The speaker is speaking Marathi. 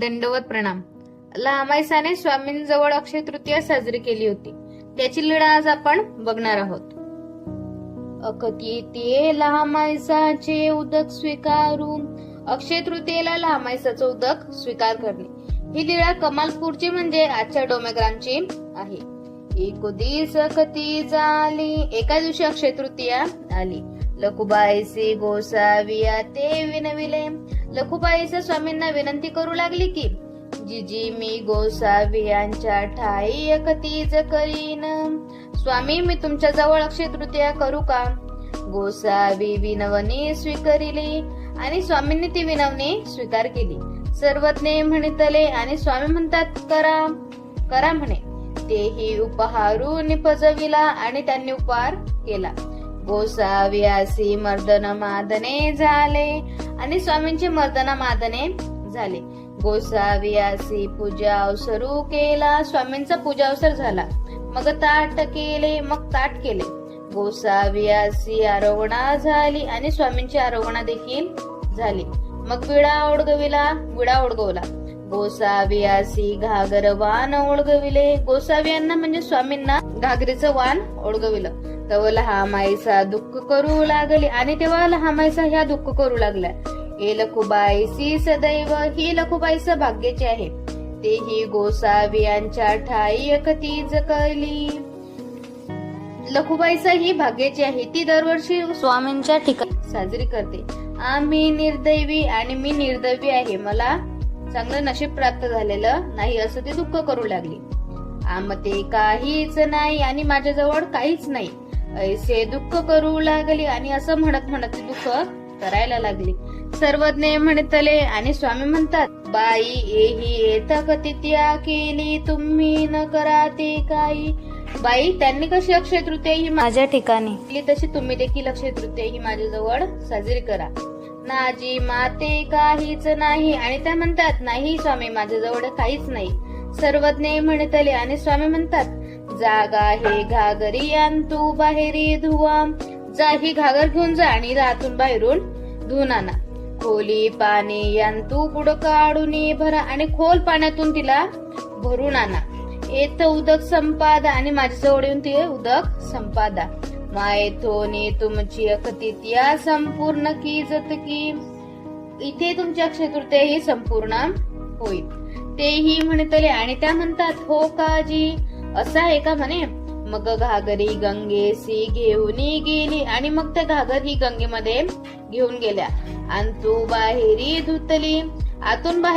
दंडवत प्रणाम. लहामाईसाने स्वामींजवळ अक्षय तृतीया साजरी केली होती. त्याची लीळा आज आपण बघणार आहोत. अकतिये लहामाईसाचे उदक स्वीकारून. अक्षय तृतीयेला लहामाईसाचं उदक स्वीकार करणे ही लीळा कमालपूरची म्हणजे आजच्या डोमेग्रामची आहे. एक दिवस कती झाली. एका दिवशी अक्षय तृतीया आली. लखुबाईसी गोसाविया ते विनविले. लखुबाईस स्वामींना विनंती करू लागली की जिजी मी गोसावियांच्या ठाई एकतीच करीन. स्वामी मी तुमच्या जवळ अक्षय तृतीया करू का? गोसावी विनवणी स्वीकारिली आणि स्वामींनी ती विनवणी स्वीकार केली. सर्वज्ञ म्हणितले आणि स्वामी म्हणतात करा करा म्हणे. तेही उपहारून पजविला आणि त्यांनी उपहार केला. गोसाव्यासी मर्दन मादने झाले आणि स्वामींचे मर्दना मादने झाले. गोसाव्यासी पूजा अवसरू केला. स्वामींचा पूजा अवसर झाला. मग ताट केले. मग ताट केले. गोसाव्यासी आरोगणा झाली आणि स्वामींची आरोगणा देखील झाली. मग विडा ओढगविला. विडा ओढगवला. गोसाव्यासी घागर वान ओढगविले. गोसाव्यांना म्हणजे स्वामींना घागरीचं वान ओढगविलं. तेव्हा लहामाईसा दुःख करू लागली आणि तेव्हा लहामाईसा ह्या दुःख करू लागल्या. हे लखुबाईसी सदैव. ही लखुबाईस भाग्याची आहे. तेही गोसावियांच्या ठाई एकतीच कळली. लखुबाईसा ही भाग्याची आहे. ती दरवर्षी स्वामींच्या ठिकाणी साजरी करते. आम्ही निर्दैवी आणि मी निर्दैवी आहे. मला चांगलं नशीब प्राप्त झालेलं नाही असं ती दुःख करू लागली. आमते काहीच नाही आणि माझ्याजवळ काहीच नाही ऐसे दुःख करू लागली आणि असं म्हणत म्हणत ती दुःख करायला लागली. सर्वज्ञ म्हणतले आणि स्वामी म्हणतात बाई एही येतक तिथ्या केली तुम्ही न करा ते काही. बाई त्यांनी कशी अक्षय तृतीया ही माझ्या ठिकाणी केली तशी तुम्ही देखील अक्षय तृतीया ही माझ्याजवळ साजरी करा. नाजी माते काहीच नाही आणि त्या म्हणतात नाही स्वामी माझ्याजवळ काहीच नाही. सर्वज्ञ म्हणतले आणि स्वामी म्हणतात जागा हे घागरी तू बाहेरी धुवा. जा ही घागर घेऊन जा आणि आतून बाहेरून धुवून आणा. खोली पाणी तू पुढं काढून भरा आणि खोल पाण्यातून तिला भरून आणा. येथ उदक संपादा आणि माझ्याजवळ येऊन ते उदक संपादा. मायथोनी तुमची अकतिया संपूर्ण की जत की. इथे तुमची अक्षय तृतीया ही संपूर्ण होईल. तेही म्हणतले आणि त्या म्हणतात हो काजी असं आहे का म्हणे. मग घागरी गंगेसी घेऊन गेली आणि मग त्या घागर ही गंगेमध्ये घेऊन गेल्या. आणि तू बाहेरी धुतली. आतून बाहेर